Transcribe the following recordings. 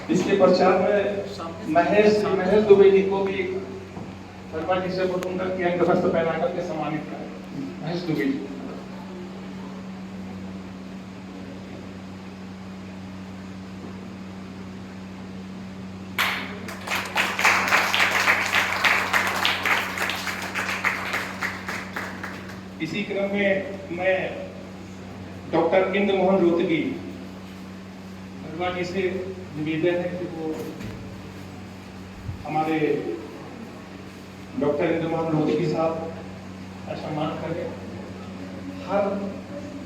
इसके पश्चात में महेश दुबे जी को भी वर्मा जी से बोलूंगा कि अंगवस्त्र पहना करके सम्मानित करें। महेश दुबे जी। इसी क्रम में मैं डॉक्टर इंद्र मोहन रोहतगी वर्मा जी से निवेदन है कि वो हमारे डॉक्टर इंद्र मोहन रोहतगी साहब का सम्मान करें। हर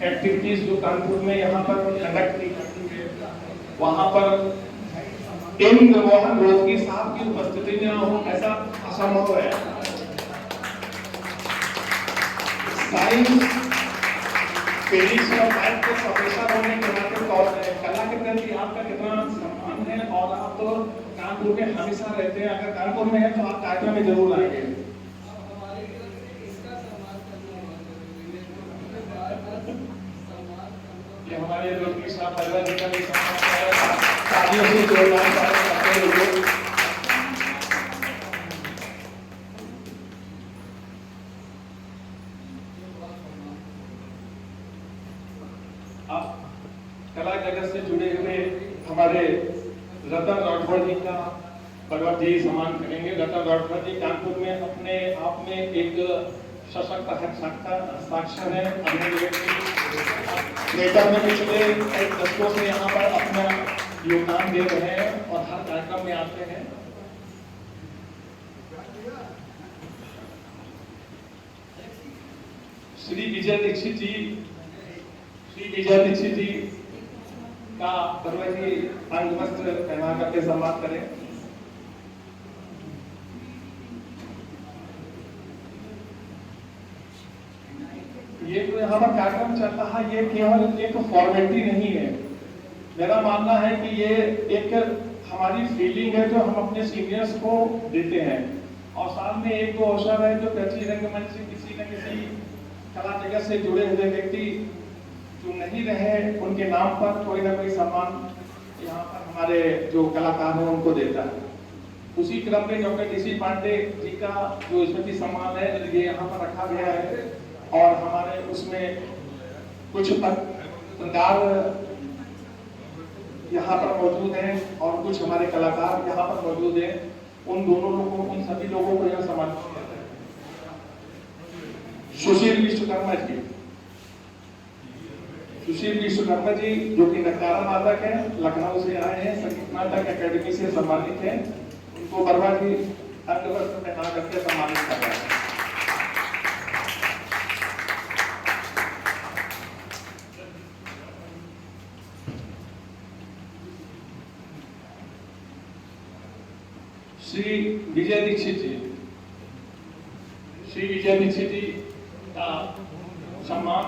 एक्टिविटीज जो कानपुर में यहाँ पर कंडक्ट की जाती है वहाँ पर इंद्र मोहन रोहतगी साहब की उपस्थिति में हो ऐसा असंभव है। साइंस फिजिक्स और मैथ के प्रोफेसर होने के नाते और कला के प्रति आपका कितना सम्मान है और आप तो कानपुर में हमेशा रहते हैं। अगर कानपुर में है तो आप कार्यक्रम में जरूर आएंगे। ये हमारे रोहतगी साहब परिवार जी का भी सम्मान शादियों से जोड़ना चाहते हैं लोग। आप कला जगत से जुड़े हुए हमारे रतन राठौड़ जी का परिवार जी सम्मान करेंगे। रतन राठौड़ जी कानपुर में अपने आप में एक सशक्त हस्ताक्षर है। नेता में पिछले कई दशकों से यहाँ पर अपना योगदान दे रहे हैं और हर कार्यक्रम में आते हैं। श्री विजय दीक्षित जी का वर्मा जी अंगवस्त्र पहना करके सम्मान करें। ये जो यहाँ पर कार्यक्रम चल रहा है ये केवल एक फॉर्मेलिटी नहीं है। मेरा मानना है कि ये एक हमारी फीलिंग है जो हम अपने सीनियर्स को देते हैं और साथ में एक दो अवसर है जो पृथ्वी रंगमंच से किसी न किसी कला जगत से जुड़े हुए व्यक्ति जो नहीं रहे उनके नाम पर कोई ना कोई सम्मान यहाँ पर हमारे जो कलाकार हैं उनको देता है। उसी क्रम में डॉक्टर डीसी पांडे जी का जो स्मृति सम्मान है ये यहाँ पर रखा गया है और हमारे उसमें कुछ पत्रकार यहाँ पर मौजूद हैं और कुछ हमारे कलाकार यहाँ पर मौजूद हैं। उन दोनों लोगों उन सभी लोगों को यहाँ सम्मानित किया जाए। सुशील विश्वकर्मा जी जो कि नगारा वादक हैं, लखनऊ से आए हैं, संगीत नाटक अकेडमी से सम्मानित हैं। उनको वर्मा जी अंगवस्त्र पहना करके सम्मानित कर रहे हैं। श्री विजय दीक्षित जी का सम्मान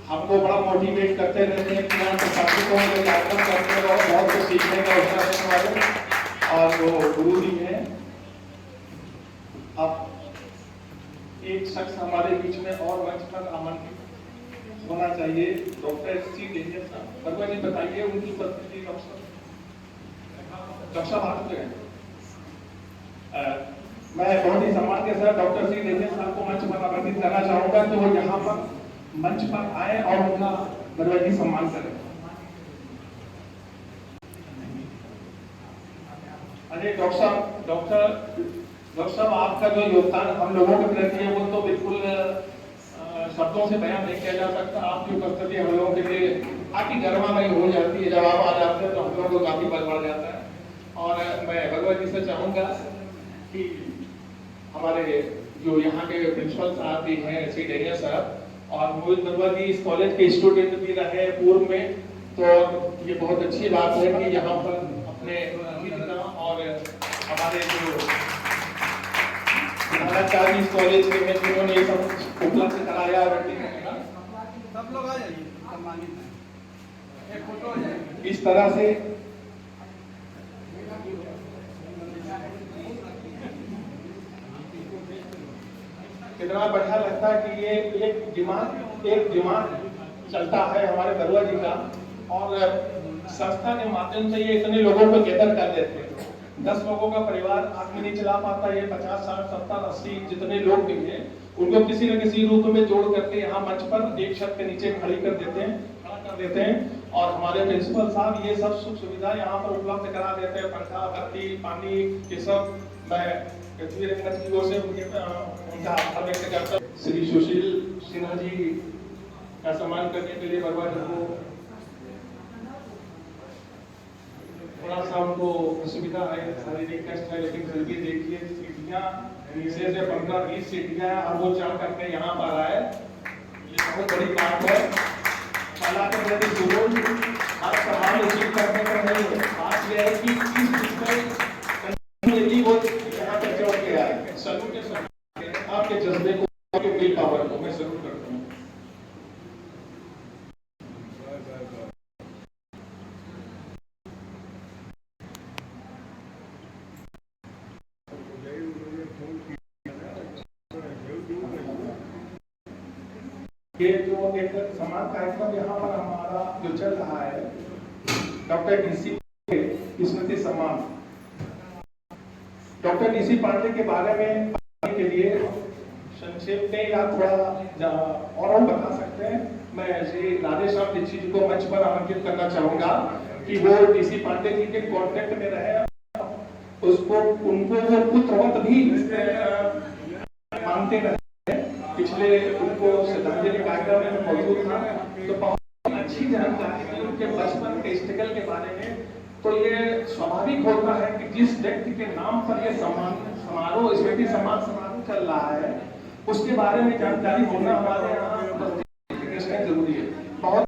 हमको बड़ा मोटिवेट करते रहते हैं कि यहाँ के छात्रों को कार्यक्रम करते रहो, बहुत कुछ सीखने का अवसर है हमारे और वो गुरु जी हैं। अब एक शख्स हमारे बीच में और मंच पर आमंत्रित होना चाहिए, डॉक्टर सी डेनियल साहब। वर्मा जी बताइए उनकी उपस्थिति। डॉक्टर साहब आ चुके हैं। मैं बहुत ही सम्मान के साथ डॉक्टर सी डेनियल साहब को मंच पर आमंत्रित करना चाहूंगा कि वो यहाँ पर मंच पर आए और उनका वर्मा जी सम्मान करें। अरे डॉक्टर साहब आपका जो योगदान हम लोगों के प्रति है वो तो बिल्कुल शब्दों से बयान नहीं किया जा सकता। आपकी उपस्थिति हम लोगों के लिए काफी गर्मामय हो जाती है। जब आप आ जाते हैं तो हम लोगों को काफी बल बढ़ जाता है। और मैं वर्मा जी से चाहूंगा कि हमारे जो यहाँ के प्रिंसिपल साहब भी हैं सी डेनियल साहब और मोहित वर्मा जी इस कॉलेज के स्टूडेंट भी रहे पूर्व में, तो ये बहुत अच्छी बात है कि यहाँ पर अपने और हमारे जो इस कॉलेज के में जिन्होंने ये सब उपलब्ध कराया सब लोग आ जाइए एक फोटो हो जाए इस तरह से। कितना बढ़िया लगता है कि ये एक दिमाग चलता है हमारे बरुआ जी का और संस्था के माध्यम से ये इतने लोगों को गैदर कर देते हैं। 10 लोगों का परिवार आदमी नहीं चला पाता, ये 50, 60, 70, 80 जितने लोग भी हैं उनको किसी न किसी रूप में जोड़ करके यहाँ मंच पर एक छत के नीचे खड़ा कर देते हैं और हमारे प्रिंसिपल साहब ये सब सुख सुविधा यहाँ पर उपलब्ध करा देते हैं, पंखा, बत्ती, पानी, ये सब। मैं पृथ्वी रंगत की ओर से उनका आभार व्यक्त करता हूँ। श्री सुशील सिन्हा जी का सम्मान करने के लिए बरवा जी को थोड़ा सा उनको असुविधा है, शारीरिक कष्ट है, लेकिन फिर भी देखिए सीढ़ियाँ नीचे से 15-20 सीढ़ियाँ और वो चढ़ करके यहाँ पर आए, ये बहुत बड़ी बात है। हालांकि मेरे जुनून हर सवाल अचीव करने का नहीं है, बात यह है कि किस चीज वो यहाँ पर चढ़ के आए। सलूट है आपके जज्बे को, आपके विल पावर को मैं सलूट करता हूँ। ये जो एक समान कार्यक्रम यहाँ पर हमारा जो चल रहा है, डॉक्टर डीसी स्मृति सम्मान, डॉक्टर डीसी पांडे के बारे में बताने के लिए संक्षेप में या थोड़ा और हम बता सकते हैं। मैं श्री राधेश्याम दीक्षित जी को मंच पर आमंत्रित करना चाहूंगा कि वो डीसी पांडे जी के कॉन्टेक्ट में रहे, उसको उनको वो पुत्रवत भी मानते रहे। पिछले उनको श्रद्धांजलि कार्यक्रम में मौजूद था तो बहुत अच्छी जानकारी थी उनके बचपन के स्ट्रगल के बारे में। तो ये स्वाभाविक होता है कि जिस व्यक्ति के नाम पर ये सम्मान समारोह, स्मृति सम्मान समारोह चल रहा है, उसके बारे में जानकारी होना हमारे यहाँ जरूरी है। बहुत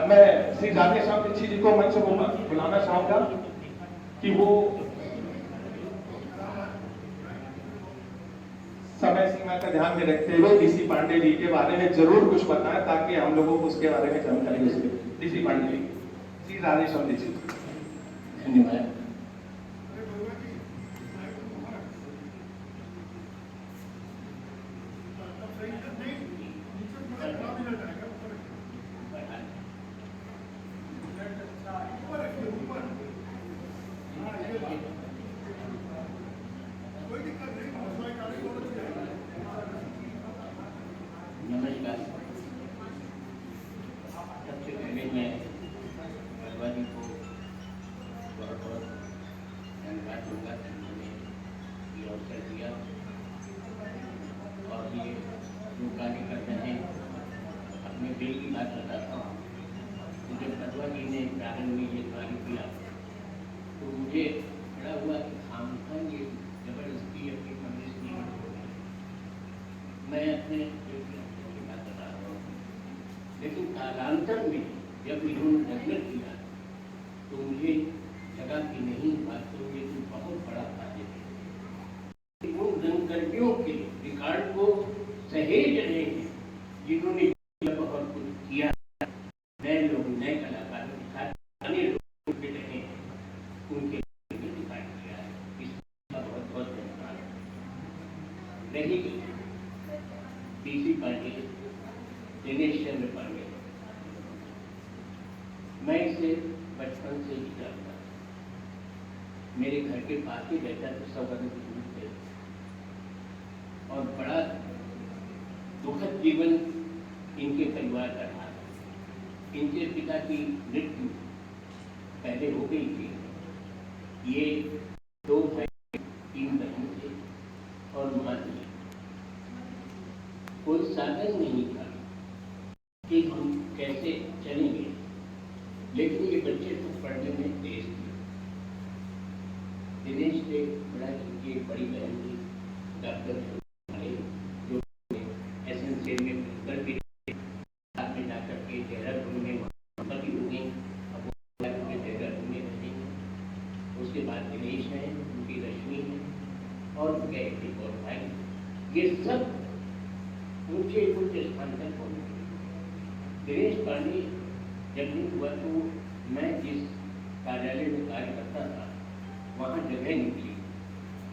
मैं श्री राधेश्याम दीक्षित जी को मंच पर बुलाना चाहूंगा कि वो समय सीमा का ध्यान में रखते हुए डीसी पांडे जी के बारे में जरूर कुछ बताएं ताकि हम लोगों को उसके बारे में जानकारी हो सके। डीसी पांडे जी, श्री राधेश्याम दीक्षित। धन्यवाद। नमस्कार। सबसे पहले मैं बरवा जी को बहुत बहुत धन्यवाद दूंगा कि उन्होंने ये अवसर दिया और ये जो कार्य करते हैं अपने दिल की बात बताता हूँ। मुझे बरवा जी ने प्रारंभ में ये कार्य किया तो मुझे बड़ा हुआ कि खामखा ये जबरदस्ती अपनी परवरिश नहीं होगी। मैं अपने लेकिन कालांतर में जब इन्होंने नजर किया तो मुझे लगा कि नहीं, वास्तव में तो बहुत बड़ा कार्य है। उन रंगकर्मियों के रिकॉर्ड को सहेज रहे हैं जिन्होंने बहुत कुछ किया, नए लोग, नए कलाकार अन्य लोग भी रहे हैं, उनके रिकॉर्ड किया है। इसका बहुत बहुत धन्यवाद। रही डीसी पांडे, दिनेश चंद्र पांडे, मैं इसे बचपन से ही जानता, मेरे घर के पास ही रहता था, 100 कदम की दूरी पे, और बड़ा दुखद जीवन इनके परिवार का रहा। इनके पिता की मृत्यु पहले हो गई थी। ये 2 भाई 3 बहन थे और मां थी। कोई साधन नहीं था कि हम कैसे चलेंगे, लेकिन ये बच्चे तो पढ़ने में तेज थे। दिनेश से बड़ा इनकी एक बड़ी बहन थी, डॉक्टर जो एसएनसी में कर भी साथ में जाकर के देहरादून में पति हो गई। अब वो देहरादून में रहेंगे। उसके बाद दिनेश है, उनकी रश्मि है और उनके एक और भाई। ये सब ऊंचे ऊंचे स्थान तक पहुंचे। दिनेश पांडे जब नहीं हुआ तो मैं जिस कार्यालय में कार्य करता था वहाँ जगह निकली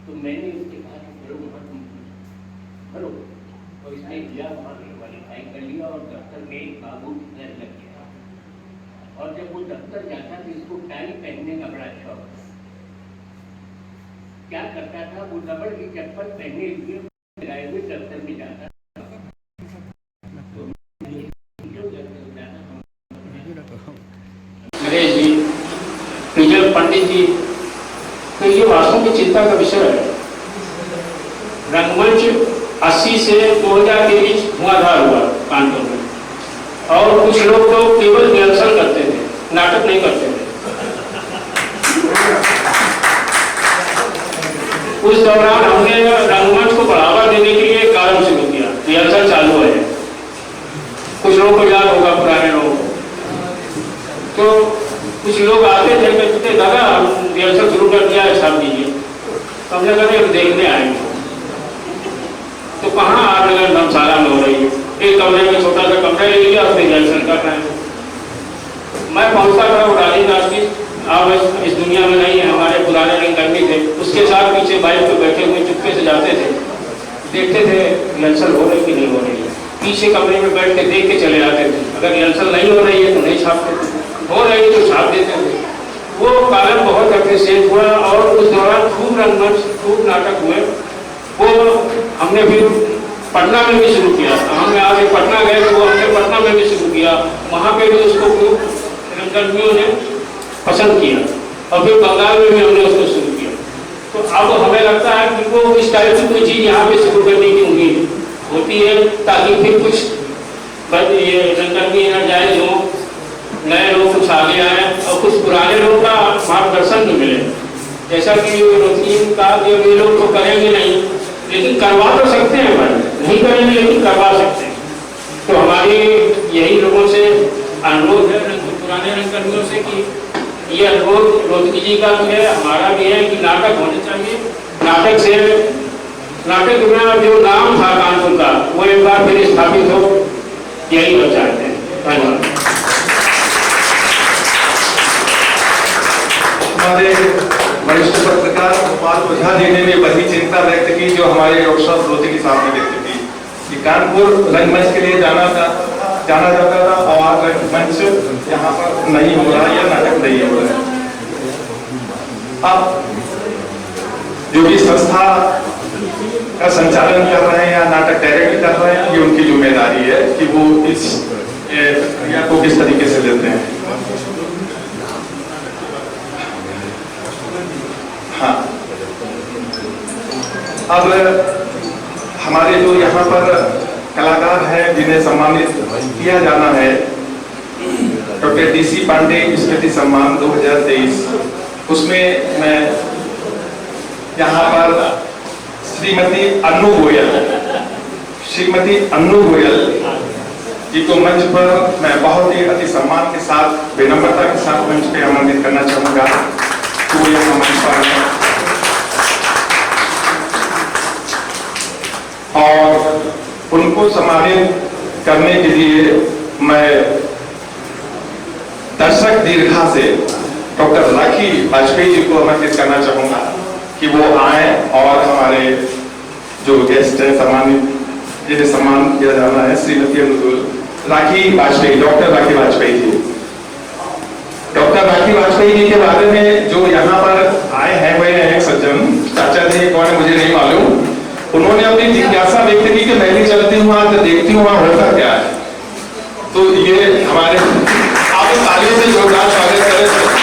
तो मैंने उसके कहा कि करो वहाँ तुम करो, और इसने दिया, वहाँ क्वालिफाई कर लिया और दफ्तर में एक बाबू की तरह लग गया। जब वो दफ्तर जाता तो इसको टाई पहनने का बड़ा शौक था। क्या करता था, वो रबड़ की चप्पल पहने हुए लगाए हुए दफ्तर में जाता। नरेश जी, विजय पंडित जी, तो ये वास्तव में चिंता का विषय है। रंगमंच 80 से 2000 के बीच धुआंधार हुआ कानपुर में, और कुछ लोग तो केवल रिहर्सल करते थे, नाटक नहीं करते थे। उस दौरान हमने रंगमंच को बढ़ावा देने के लिए एक कारण शुरू किया, रिहर्सल चालू है। कुछ लोगों को याद होगा, पुराने लोगों को, तो कुछ लोग आते थे, कहते दादा रिहर्सल शुरू कर दिया है, छाप दीजिए। तो हमने कहा देखने आएंगे। तो कहाँ आप नगर धर्मशाला में हो रही है, एक कमरे में छोटा सा कमरा ले लिया, उसमें रिहर्सल कर रहे हैं। मैं पहुंचता था उड़ाली दास की, आप इस दुनिया में नहीं है, हमारे पुराने रंगकर्मी थे, उसके साथ पीछे बाइक पे बैठे हुए चुपके से जाते थे, देखते थे रिहर्सल हो रही कि नहीं हो रही है, पीछे कमरे में बैठ के देख के चले जाते थे। अगर रिहर्सल नहीं हो रही है तो नहीं छापते थे, हो रही है तो छाप देते थे। वो कारण बहुत अप्रिशिएट हुआ, और उस दौरान खूब रंगमंच, खूब नाटक हुए। वो हमने फिर पटना में भी शुरू किया। हम यहाँ से पटना गए तो हमने पटना में भी शुरू किया, वहाँ पे भी उसको खूब रंगकर्मियों ने पसंद किया, और फिर बंगाल में भी हमने उसको शुरू किया। तो अब हमें लगता है कि वो इस टाइप की कोई चीज़ यहाँ पे शुरू करने की उम्मीद होती है, ताकि फिर कुछ ये रंगकर्मी एनर्जाइज हो, नए लोग कुछ आगे आए, और कुछ पुराने लोगों का मार्गदर्शन भी मिले। जैसा कि रोशनी कहा कि ये लोग तो करेंगे नहीं, लेकिन करवा तो सकते हैं भाई, नहीं करेंगे लेकिन करवा सकते हैं। तो हमारी यही लोगों से अनुरोध है, पुराने रंगकर्मियों से, कि ये अनुरोध रोशनी जी का भी है, हमारा भी है, कि नाटक होने चाहिए। नाटक में जो नाम था कानपुर का, वो एक बार फिर स्थापित हो, यही हम चाहते हैं। धन्यवाद। हमारे वरिष्ठ पत्रकार गोपाल ओझा जी ने भी वही चिंता व्यक्त की जो हमारे डॉक्टर साहब रोहतगी साहब ने व्यक्त की, कि कानपुर रंगमंच के लिए जाना जाता था, और रंगमंच यहाँ पर नहीं हो रहा या नाटक नहीं हो रहा है। अब जो भी संस्था का संचालन कर रहे हैं या नाटक डायरेक्ट कर रहे हैं, ये उनकी जिम्मेदारी है कि वो इस प्रक्रिया को किस तरीके से लेते हैं। हाँ, अब हमारे जो यहाँ पर कलाकार हैं जिन्हें सम्मानित किया जाना है, डॉक्टर DC पांडे स्मृति सम्मान 2023, उसमें मैं यहाँ पर श्रीमती अन्नू गोयल जी को मंच पर मैं बहुत ही अति सम्मान के साथ, विनम्रता के साथ मंच पे आमंत्रित करना चाहूँगा। तो यहाँ मंच पर और उनको सम्मानित करने के लिए मैं दर्शक दीर्घा से डॉक्टर राखी वाजपेयी जी को आमंत्रित करना चाहूंगा कि वो आए और हमारे जो गेस्ट हैं, सम्मानित जिन्हें सम्मान किया जाना है, श्रीमती राखी वाजपेयी, डॉक्टर राखी वाजपेयी जी। डॉक्टर राखी वाजपेयी जी के बारे में जो यहाँ पर आए हैं वे हैं एक सज्जन, चाचा जी कौन है मुझे नहीं मालूम। उन्होंने अपनी जिज्ञासा व्यक्त की कि मैं भी चलती हूँ वहां तो देखती हूँ वहां होता क्या है। तो ये हमारे आप तालियों से जोरदार स्वागत करें।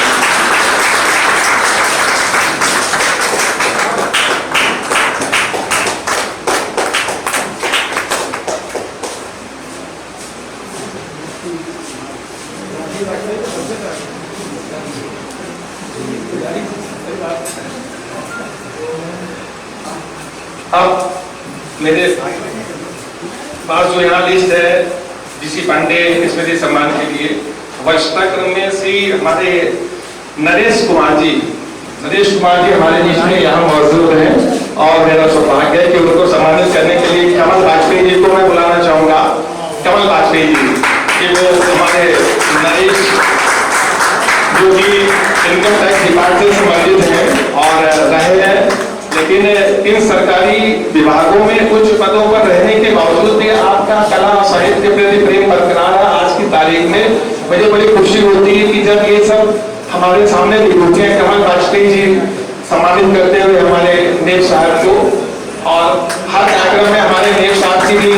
अब मेरे पास जो यहाँ लिस्ट है DC पांडे स्मृति सम्मान के लिए, वरिष्ठता क्रम में श्री हमारे नरेश कुमार जी हमारे बीच में यहाँ मौजूद हैं, और मेरा सौभाग्य है कि उनको सम्मानित करने के लिए कमल वाजपेयी जी को मैं बुलाना चाहूंगा। कमल वाजपेयी जी कि वो हमारे नरेश जो कि इनकम टैक्स डिपार्टमेंट से संबंधित हैं और रहे हैं, लेकिन इन सरकारी विभागों में उच्च पदों पर रहने के बावजूद भी आपका कला और साहित्य के प्रति प्रेम बरकरार है। आज की तारीख में मुझे बड़ी खुशी होती है कि जब ये सब हमारे सामने विभूतियां कमल वाजपेयी जी सम्मानित करते हुए हमारे नेक साहब को, और हर कार्यक्रम में हमारे नेक साहब की भी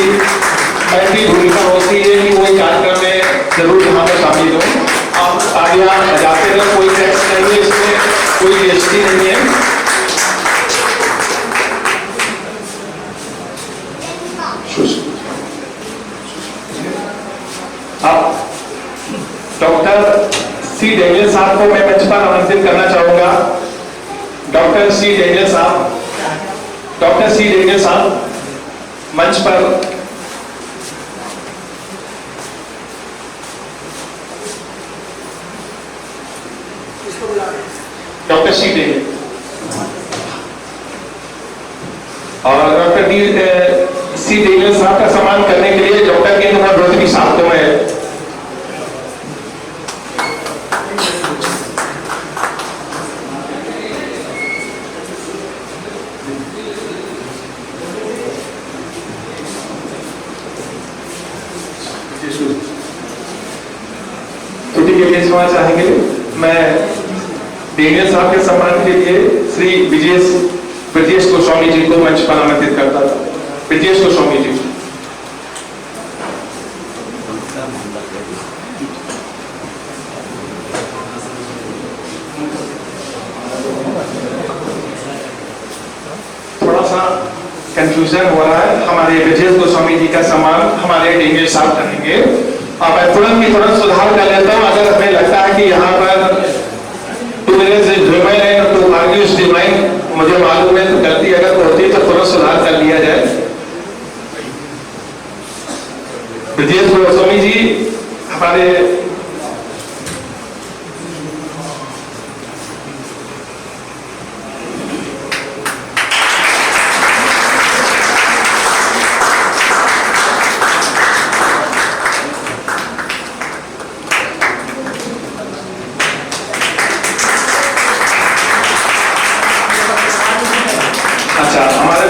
ऐसी भूमिका होती है कि वो कार्यक्रम में जरूर यहाँ पर शामिल हो। आप तालियां बजाते रहे, कोई टैक्स नहीं है इसमें, कोई जीएसटी नहीं है। अब डॉक्टर सी डेनियल साहब को मैं मंच पर आमंत्रित करना चाहूंगा। डॉक्टर सी डेनियल साहब, डॉक्टर सी डेनियल साहब मंच पर। डॉक्टर सी डेनियल और डॉक्टर सी डेनियल साहब का सम्मान करने के लिए डॉक्टर केंद्र रोजनी साहब को मैं छुट्टी के लिए सुनना चाहेंगे। मैं डेनियल साहब के सम्मान के लिए श्री ब्रजेश गोस्वामी जी को मंच पर आमंत्रित करता था। ब्रजेश गोस्वामी जी। थोड़ा सा कंफ्यूजन हो रहा है। हमारे ब्रजेश गोस्वामी जी का सम्मान हमारे डेनियल साहब करेंगे। अब मैं तुरंत सुधार कर लेता हूँ। अगर हमें लगता है कि यहाँ पर मुझे मालूम है तो गलती अगर होती है तो तुरंत सुधार कर लिया जाए। ब्रजेश गोस्वामी जी हमारे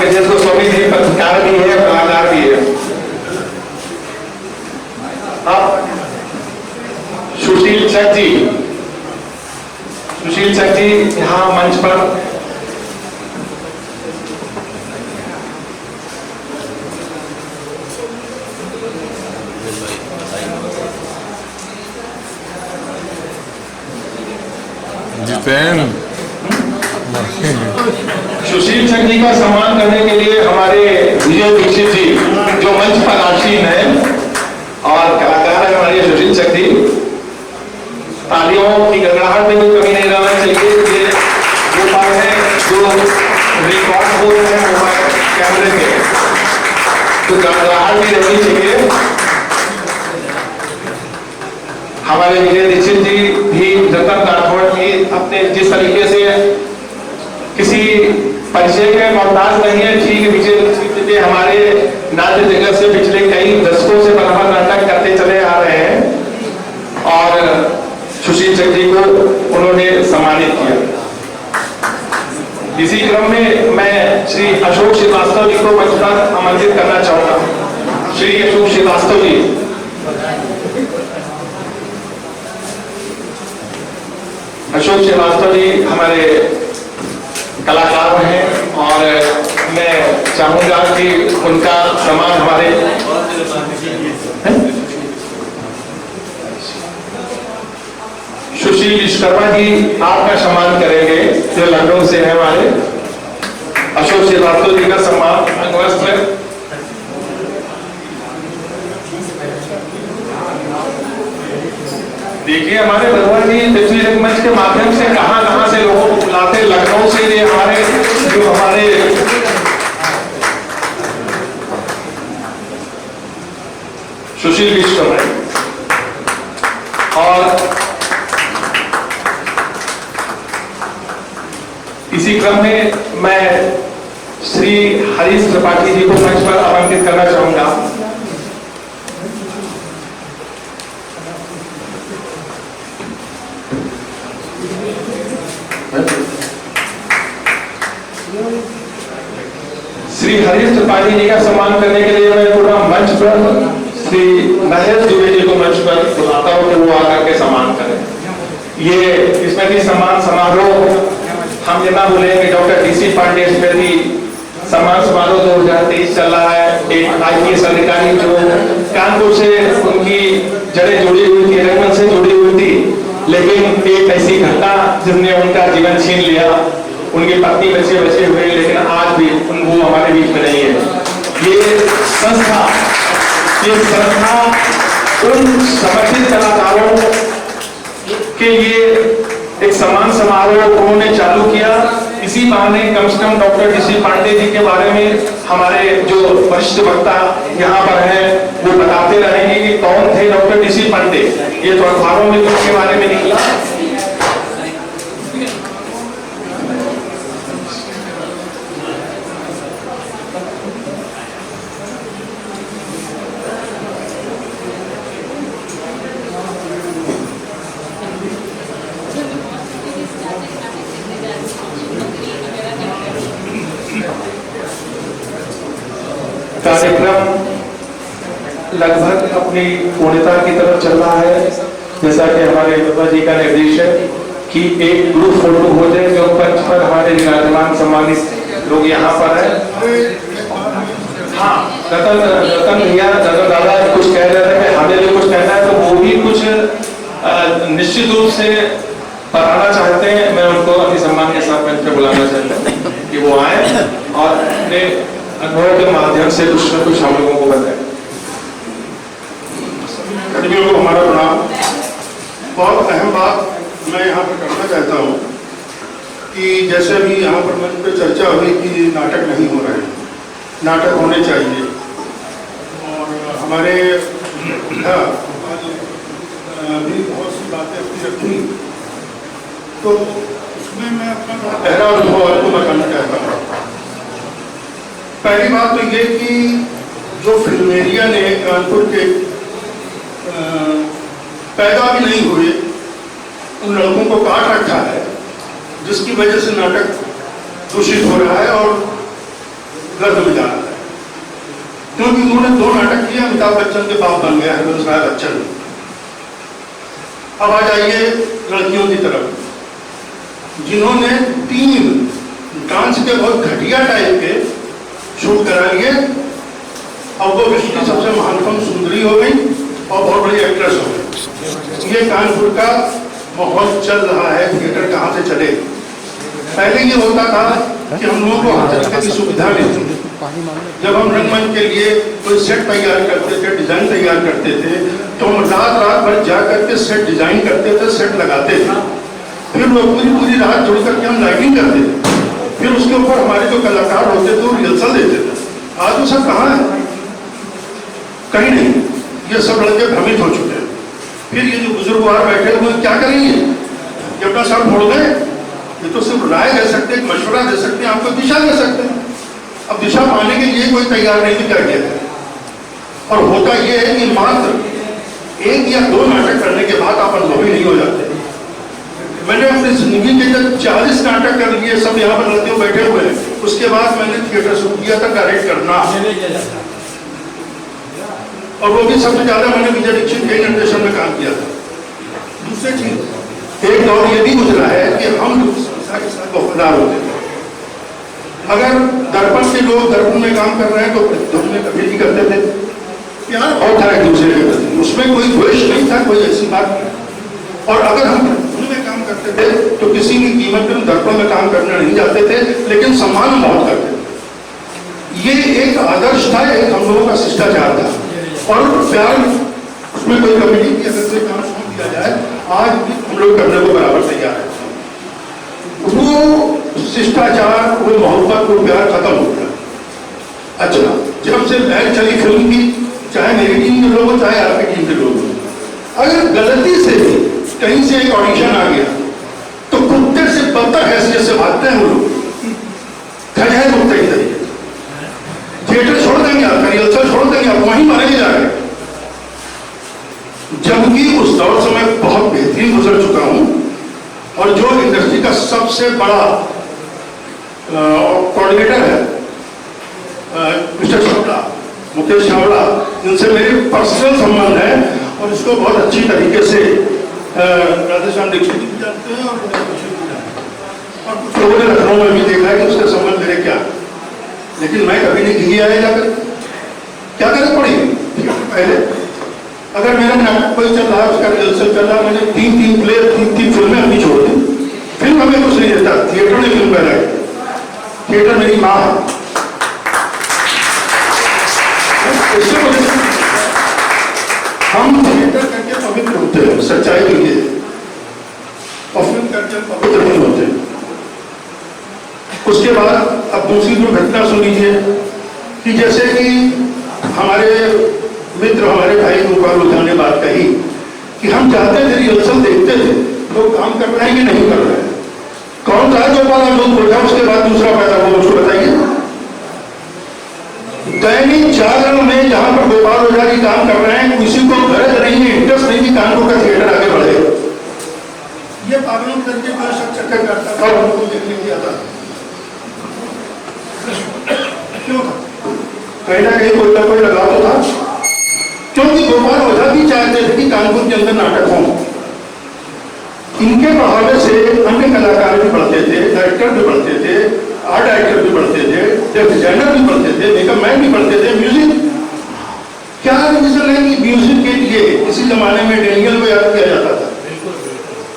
ब्रजेश गोस्वामी जी पत्रकार भी है, कलाकार भी है। अब सुशील चक जी यहाँ मंच पर। सुशील चक जी का सम्मान करने के लिए हमारे विजय दीक्षित जी जो मंच पर आसीन है और कलाकार है हमारे सुशील चक जी। तालियों की गड़गड़ाहट में कोई कमी नहीं रहना चाहिए। ये वो बात है जो रिकॉर्ड हो रहे हैं मोबाइल कैमरे के, तो गड़गड़ाहट भी रहनी चाहिए। हमारे विजय दीक्षित जी भी रतन राठौड़ की अपने जिस तरीके से किसी परिचय के मोहताज नहीं है, ठीक विजय दीक्षित जी हमारे नाट्य जगत से पिछले कई दशकों से बराबर नाटक करते चले आ रहे हैं और सुशील चक जी को उन्होंने सम्मानित किया। इसी क्रम में मैं श्री अशोक श्रीवास्तव जी को मंच पर आमंत्रित करना चाहूंगा। श्री अशोक श्रीवास्तव जी। अशोक श्रीवास्तव जी हमारे कलाकार हैं और मैं चाहूंगा कि उनका सम्मान हमारे सुशील विश्वकर्मा जी आपका सम्मान करेंगे जो लखनऊ से है हमारे। अशोक श्रीवास्तव जी का सम्मान अंगवस्त्र। देखिए हमारे भगवान जी पिछले मंच के माध्यम से कहां से लोगों को बुलाते, लखनऊ से ये हमारे जो हमारे सुशील विश्वकर्मा और इसी क्रम में मैं श्री हरीश त्रिपाठी जी को मंच पर आमंत्रित करना चाहूंगा। श्री हरीश त्रिपाठी जी का सम्मान करने के लिए मैं पूरा मंच पर श्री महेश दुबे जी को मंच पर बुलाता हूँ कि वो आकर के सम्मान करें। ये स्मृति सम्मान समारोह हम ये ना भूलें कि डॉक्टर DC पांडे स्मृति सम्मान समारोह 2023 चल रहा है। एक IPS अधिकारी जो कानपुर से उनकी जड़ें जुड़ी हुई थी, रंगमंच से जुड़ी हुई थी, लेकिन एक ऐसी घटना जिसने उनका जीवन छीन लिया। उनकी पत्नी बच्चे बचे हुए, लेकिन आज भी वो हमारे बीच में नहीं है। ये संस्था उन समर्पित कलाकारों के लिए एक सम्मान समारोह उन्होंने चालू किया। इसी बहाने कम से कम डॉक्टर DC पांडे जी के बारे में हमारे जो वरिष्ठ वक्ता यहाँ पर हैं वो बताते रहेंगे कि कौन थे डॉक्टर DC पांडे। ये तो अखबारों में उनके बारे में निकला। कार्यक्रम लगभग अपनी पूर्णता की तरफ चल रहा है। जैसा कि हमारे बाबा जी का निर्देश है कि एक ग्रुप फोटो हो जाए जो मंच पर हमारे विराजमान सम्मानित लोग यहाँ पर है। हाँ, रतन भैया, रतन दादा कुछ कह रहे थे कि हमें भी कुछ कहना है, तो वो भी कुछ निश्चित रूप से बताना चाहते हैं। मैं उनको अपने सम्मान के साथ मंच पर बुलाना चाहता हूँ कि वो आए और अपने अनुभव के माध्यम से कुछ न कुछ हम लोगों को बताएं। कर्मियों को हमारा प्रणाम। बहुत अहम बात मैं यहाँ पर करना चाहता हूँ कि जैसे अभी यहाँ पर मंच पे चर्चा हुई कि नाटक नहीं हो रहे हैं, नाटक होने चाहिए। और हमारे भी बहुत सी बातें अपनी रखी, तो उसमें मैं अपना पहला अनुभव आपको बताना चाहता हूँ। पहली बात तो ये कि जो फिल्म एरिया ने कानपुर के पैदा भी नहीं हुए उन लड़कों को काट रखा है, जिसकी वजह से नाटक दूषित हो रहा है और गर्द में जा रहा है। क्योंकि उन्होंने 2 नाटक किए, अमिताभ बच्चन के बाप बन गया है हंसराज बच्चन। अब आ जाइए लड़कियों की तरफ, जिन्होंने 3 डांस के बहुत घटिया टाइप के शूट करा लिए। अब वो विश्व की सबसे महानतम सुंदरी हो गई और बहुत बड़ी एक्ट्रेस हो गई। ये कानपुर का माहौल चल रहा है। थिएटर कहाँ से चले? पहले ये होता था कि हम लोगों को हर तरह की सुविधा मिलती थी। जब हम रंगमंच के लिए कोई सेट तैयार करते थे, डिजाइन तैयार करते थे, तो हम रात भर जा करके सेट डिजाइन करते थे, सेट लगाते थे। फिर वो पूरी रात जुड़ करके हम लाइटिंग करते थे। फिर उसके ऊपर हमारे जो कलाकार होते थे वो रिहर्सल देते थे। आज वो सब कहाँ है? कहीं नहीं। ये सब लड़के भ्रमित हो चुके हैं। फिर ये जो बुजुर्गवार बैठे हुए क्या करेंगे? ये अपना सर फोड़ गए? ये तो सिर्फ राय दे सकते हैं, मशवरा दे सकते हैं, आपको दिशा दे सकते हैं। अब दिशा पाने के लिए कोई तैयार नहीं दिखाई देता। और होता ये है कि मात्र 1 या 2 नाटक करने के बाद आप अनुभवी नहीं हो जाते। मैंने अपनी जिंदगी के जब 40 नाटक कर लिए, सब यहाँ पर लड़के बैठे हुए हैं, उसके बाद मैंने थिएटर शुरू किया था डायरेक्ट करना। और वो भी सबसे ज्यादा मैंने विजय दीक्षित के निर्देशन में काम किया था। दूसरी चीज, एक दौर ये भी गुजरा है कि हम संस्था के साथ वफादार होते थे। अगर दर्पण के लोग दर्पण में काम कर रहे हैं तो प्रतिध्वनि में कभी नहीं करते थे। प्यार बहुत था एक दूसरे के प्रति, उसमें कोई द्वेष नहीं था, कोई ऐसी बात नहीं। और अगर हम प्रतिध्वनि में काम करते थे तो किसी भी कीमत पर दर्पण में काम करने नहीं जाते थे, लेकिन सम्मान बहुत करते थे। ये एक आदर्श था, एक हम लोगों का शिष्टाचार था। और प्यार उसमें कोई कमी नहीं कि अगर कोई काम सौंप दिया जाए, आज भी हम लोग करने को बराबर तैयार है। वो शिष्टाचार, वो मोहब्बत, वो प्यार खत्म हो गया। अच्छा, जब से लहर चली फिल्म की, चाहे मेरी टीम के लोग हो चाहे आपकी टीम के लोग हो, अगर गलती से भी कहीं से एक ऑडिशन आ गया तो कुत्ते से बदतर हैसियत से भागते हैं वो लोग। खैर कुत्ते की तरीके थिएटर छोड़ देंगे, आप रिहर्सल छोड़ देंगे, आप वहीं मारेंगे जाके। जबकि उस दौर से मैं बहुत बेहतरीन गुजर चुका हूं और जो इंडस्ट्री का सबसे बड़ा कोऑर्डिनेटर है मिस्टर छावड़ा, मुकेश छावड़ा, जिनसे मेरे पर्सनल संबंध है और इसको बहुत अच्छी तरीके से राधेश्याम दीक्षित भी जानते हैं और कुछ लोगों ने लखनऊ में भी देखा है कि उसके संबंध मेरे क्या, लेकिन मैं कभी नहीं दिल्ली आया जाकर क्या करना पड़ेगी। पहले अगर मेरा नाटक कोई चल रहा है, उसका रिहर्सल चल रहा है, मैंने 3 प्ले 3 फिल्में अपनी छोड़ दी। फिल्म हमें कुछ नहीं देता, थिएटर ने फिल्म पैदा की। थिएटर मेरी माँ है। हम थिएटर करके पवित्र होते हैं, सच्चाई तो ये है, और फिल्म करके पवित्र नहीं होते। उसके बाद अब दूसरी जो घटना सुन लीजिए कि जैसे कि हमारे मित्र, हमारे भाई गोपाल ओझा ने बात कही कि हम चाहते थे, रिहर्सल देखते थे, लोग काम कर रहे हैं कि नहीं कर रहे हैं। कौन सा गोपाल ओझा उसके बाद दूसरा पैदा हुआ, उसको बताइए। दैनिक जागरण में जहां पर गोपाल ओझा जी काम कर रहे हैं, किसी को गरज नहीं है, इंटरेस्ट नहीं कि कानपुर का थिएटर आगे बढ़े। ये पागलों करके कोई सब चक्कर करता था, उनको देखने किया था। क्यों था? कहीं ना कहीं कोई ना कोई लगाव तो था, क्योंकि गोपाल ओझा भी चाहते थे कि कानपुर के अंदर नाटक हो। इनके बढ़ावे से अन्य कलाकार भी बढ़ते थे, डायरेक्टर भी बढ़ते थे, आर्ट डायरेक्टर भी बढ़ते थे, डिजाइनर भी बढ़ते थे, मेकअप मैन भी बढ़ते थे। म्यूजिक क्या रीजन है कि म्यूजिक के लिए किसी जमाने में डेनियल को याद किया जाता था,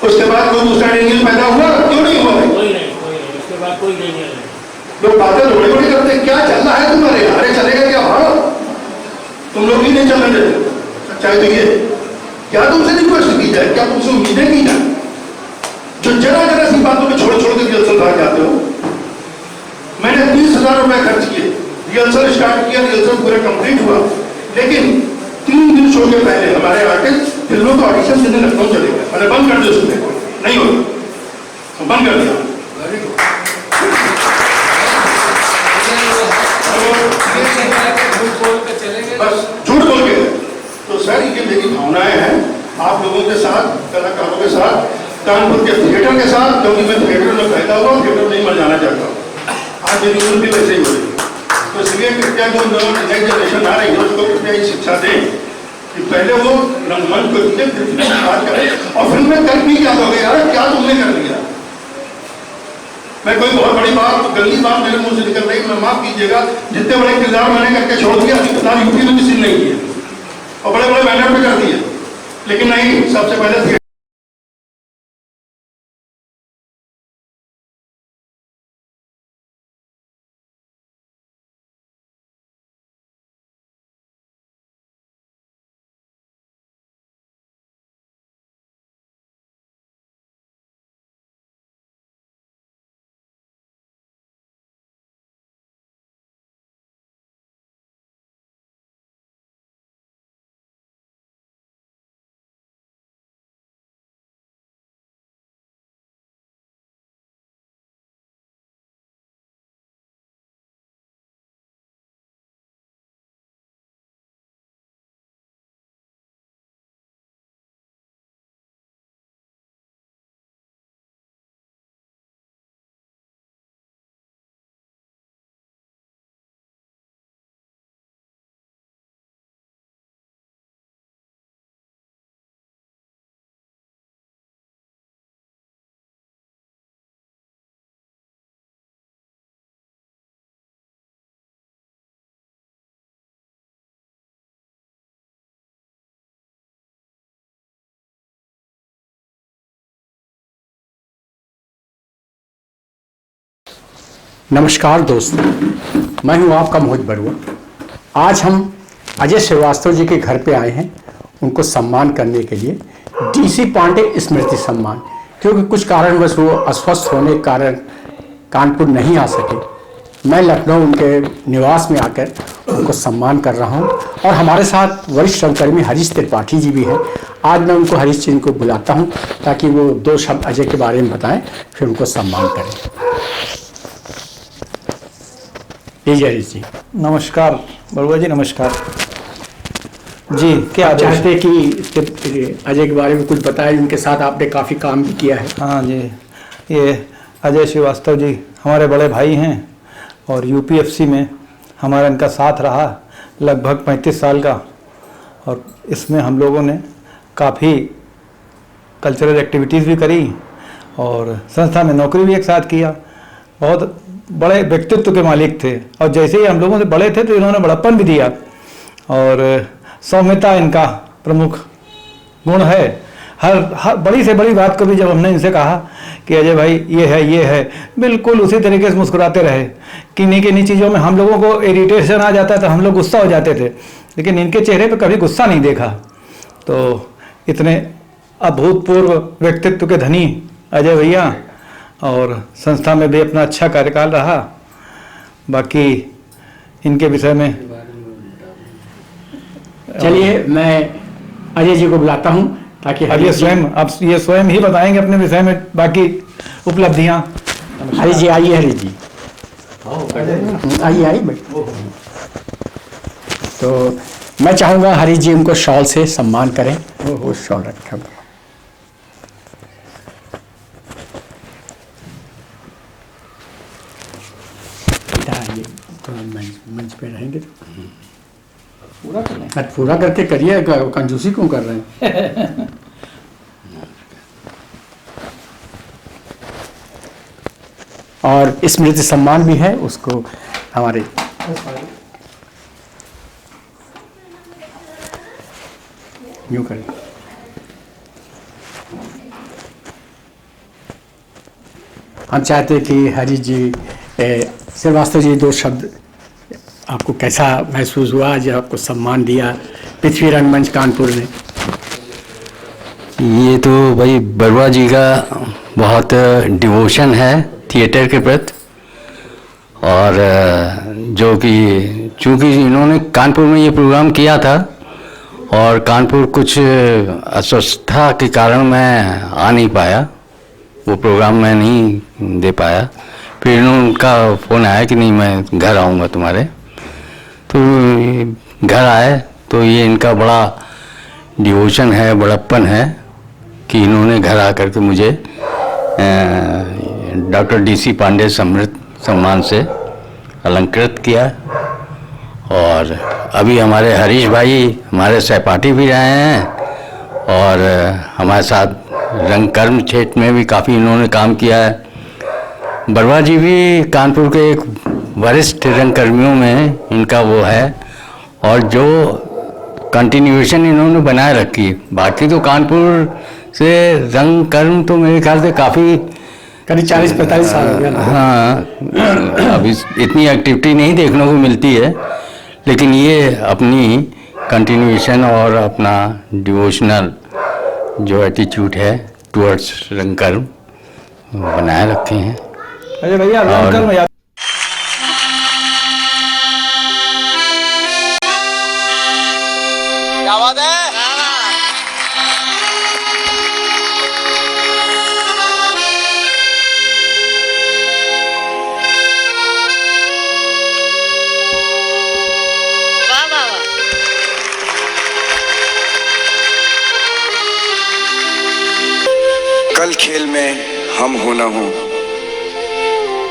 उसके बाद कोई दूसरा डेनियल पैदा हुआ? क्यों नहीं हुआ? उसके बाद कोई नहीं है। लोग बातें बड़ी बड़ी करते, क्या चल रहा है तुम्हारे? अरे चलेगा क्या? हाँ, तुम लोग ही नहीं चलने देते। सच्चाई तो ये, क्या तुमसे रिक्वेस्ट की जाए, क्या तुमसे उम्मीदें की जाए? जो जरा जरा सी बातों में छोड़ छोड़ के रिहर्सल भाग जाते हो। मैंने 30,000 रुपए खर्च किए, रिहर्सल स्टार्ट किया, रिहर्सल पूरा कंप्लीट हुआ, लेकिन 3 दिन शो के पहले हमारे आर्टिस्ट फिल्मों का ऑडिशन देने लखनऊ चले गए। मैंने बंद कर दिया, उसमें नहीं होगा, बंद कर दिया। बस झूठ बोल के। तो सर ये मेरी भावनाएं हैं आप लोगों के साथ, कलाकारों के साथ, कानपुर के थिएटर के साथ, क्योंकि मैं थिएटर में पैदा हुआ, थिएटर नहीं मर जाना चाहता हूँ। आज मेरी उम्र भी वैसे ही हो रही है, तो इसलिए कृपया जो नई जनरेशन आ रही है उसको कृपया ये शिक्षा दें कि पहले वो रंगमंच को दिए, फिर बात करें, और फिल्म में कर भी क्या दोगे यार, क्या तुमने कर लिया? मैं कोई बहुत बड़ी बात, गंदी बात मेरे मुंह से निकल रही, मैं माफ कीजिएगा, जितने बड़े किरदार मैंने करके छोड़ दिया, अभी किरदार यूपी में किसी नहीं किए, और बड़े बड़े बैनर पे कर दिए, लेकिन नहीं, सबसे पहले नमस्कार दोस्तों, मैं हूं आपका मोहित बरुआ। आज हम अजय श्रीवास्तव जी के घर पे आए हैं उनको सम्मान करने के लिए, डीसी पांडे स्मृति सम्मान, क्योंकि कुछ कारणवश वो अस्वस्थ होने के कारण कानपुर नहीं आ सके। मैं लखनऊ उनके निवास में आकर उनको सम्मान कर रहा हूं, और हमारे साथ वरिष्ठ रंगकर्मी हरीश त्रिपाठी जी भी हैं। आज मैं उनको, हरीश जी को बुलाता हूं ताकि वो 2 शब्द अजय के बारे में बताएं, फिर उनको सम्मान करें। हरीश जी नमस्कार। बरुआ जी नमस्कार जी। क्या चाहते कि अजय के बारे में कुछ बताएं, उनके साथ आपने काफ़ी काम भी किया है। हाँ जी, ये अजय श्रीवास्तव जी हमारे बड़े भाई हैं और यूपीएफसी में हमारा इनका साथ रहा लगभग 35 साल का। और इसमें हम लोगों ने काफ़ी कल्चरल एक्टिविटीज़ भी करी और संस्था में नौकरी भी एक साथ किया। बहुत बड़े व्यक्तित्व के मालिक थे और जैसे ही हम लोगों से बड़े थे तो इन्होंने बड़प्पन भी दिया और सौम्यता इनका प्रमुख गुण है। हर बड़ी से बड़ी बात को भी जब हमने इनसे कहा कि अजय भाई ये है, बिल्कुल उसी तरीके से मुस्कुराते रहे। किन्हीं चीज़ों में हम लोगों को इरिटेशन आ जाता तो हम लोग गुस्सा हो जाते थे, लेकिन इनके चेहरे पे कभी गुस्सा नहीं देखा। तो इतने अभूतपूर्व व्यक्तित्व के धनी अजय भैया, और संस्था में भी अपना अच्छा कार्यकाल रहा। बाकी इनके विषय में चलिए मैं अजय जी को बुलाता हूँ ताकि अब ये स्वयं ही बताएंगे अपने विषय में बाकी उपलब्धियां। हरी जी आइए, हरी जी आइए बैठिए। तो मैं चाहूँगा हरी जी उनको शॉल से सम्मान करें। वो शॉल रखा तो मंच पे रहेंगे तो पूरा करके करिए, कंजूसी क्यों कर रहे हैं। और स्मृति सम्मान भी है उसको हमारे यूं करें। हम चाहते कि हरी जी श्रीवास्तव जी दो शब्द आपको कैसा महसूस हुआ जब आपको सम्मान दिया पृथ्वी रंगमंच कानपुर ने। ये तो भाई बरुआ जी का बहुत डिवोशन है थिएटर के प्रति, और जो कि चूँकि इन्होंने कानपुर में ये प्रोग्राम किया था और कानपुर कुछ अस्वस्थता के कारण मैं आ नहीं पाया, वो प्रोग्राम मैं नहीं दे पाया। फिर उनका फ़ोन आया कि नहीं मैं घर आऊँगा तुम्हारे, तो घर आए। तो ये इनका बड़ा डिवोशन है, बड़प्पन है कि इन्होंने घर आकर के मुझे डॉक्टर DC पांडे समृत सम्मान से अलंकृत किया। और अभी हमारे हरीश भाई हमारे सहपाठी भी रहे हैं और हमारे साथ रंगकर्म क्षेत्र में भी काफ़ी इन्होंने काम किया है। बरुआ जी भी कानपुर के एक वरिष्ठ रंगकर्मियों में इनका वो है, और जो कंटिन्यूएशन इन्होंने बनाए रखी। बाकी तो कानपुर से रंगकर्म तो मेरे ख्याल से काफ़ी करीब 40-45 साल हो गया। हाँ, अभी इतनी एक्टिविटी नहीं देखने को मिलती है, लेकिन ये अपनी कंटिन्यूएशन और अपना डिवोशनल जो एटीट्यूड है टुवर्ड्स रंगकर्म बनाए रखे हैं। अजय भैया रंगकर्म याद क्या बात है? कल खेल में हम हो ना हो,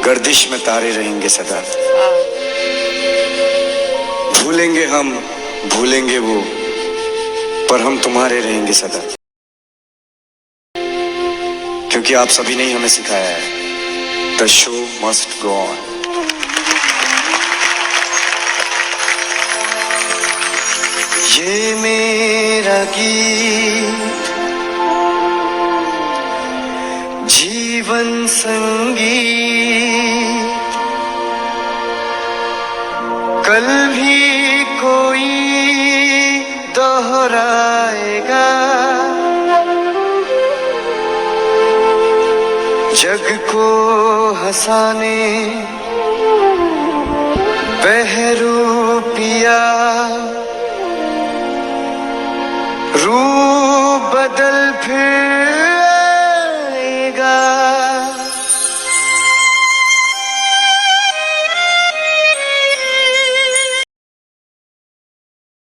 गर्दिश में तारे रहेंगे सदा। भूलेंगे हम, भूलेंगे वो, पर हम तुम्हारे रहेंगे सदा। क्योंकि आप सभी ने हमें सिखाया है, the show must go on. ये मेरा गीत जीवन संगीत, कल भी कोई दोहराएगा। जग को हंसाने बहरूपिया, रूप बदल फिर